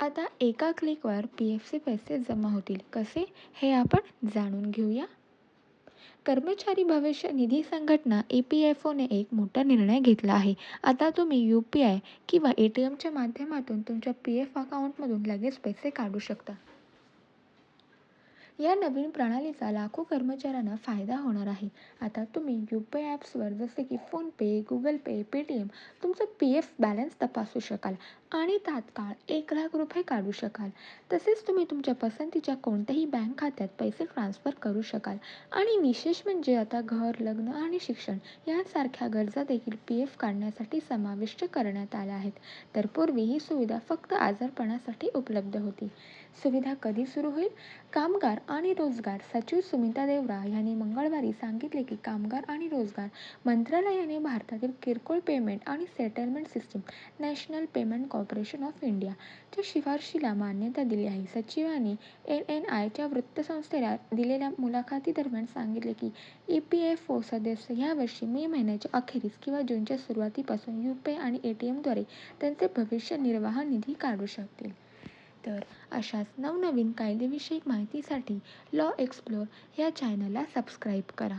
आता एका क्लिकवर पी-एफचे पैसे जमा होतील. कसे? हे आपण जाणून घेऊया. कर्मचारी भविष्य निधी संघटना (ई-पी-एफ-ओने) एक मोठा निर्णय घेतला आहे. आता तुम्ही यू-पी-आय किंवा ए-टी-एमच्या माध्यमातून तुमच्या पी-एफ अकाउंटमधून लगेच पैसे काढू शकता. या नवीन प्रणालीचा लाखो कर्मचाऱ्यांना फायदा होणार आहे. आता तुम्ही यू-पी-आय ॲप्सवर जसे की फोनपे, गुगल पे, पेटीएम तुमचं पी-एफ बॅलन्स तपासू शकाल आणि तात्काळ ₹1,00,000 काढू शकाल. तसेच तुम्ही तुमच्या पसंतीच्या कोणत्याही बँक खात्यात पैसे ट्रान्सफर करू शकाल. आणि विशेष म्हणजे आता घर, लग्न आणि शिक्षण यांसारख्या गरजा देखील पी-एफ काढण्यासाठी समाविष्ट करण्यात आल्या आहेत. तर पूर्वी ही सुविधा फक्त आजारपणासाठी उपलब्ध होती. सुविधा कधी सुरू होईल? कामगार आणि रोजगार सचिव सुमिता देवरा यांनी मंगळवारी सांगितले की कामगार आणि रोजगार मंत्रालयाने भारतातील किरकोळ पेमेंट आणि settlement system national payment corporation of इंडियाच्या शिफारशीला मान्यता दिली आहे. सचिवांनी एन-एन-आयच्या वृत्तसंस्थेला दिलेल्या मुलाखतीदरम्यान सांगितले की ई-पी-एफ-ओ सदस्य यावर्षी मे महिन्याच्या अखेरीस किंवा जूनच्या सुरुवातीपासून यू-पी-आय आणि ए-टी-एमद्वारे त्यांचे भविष्य निर्वाह निधी काढू शकतील. तर अशाच नवनवीन कायदेविषयक माहितीसाठी लॉ एक्सप्लोर या चॅनलला सबस्क्राईब करा.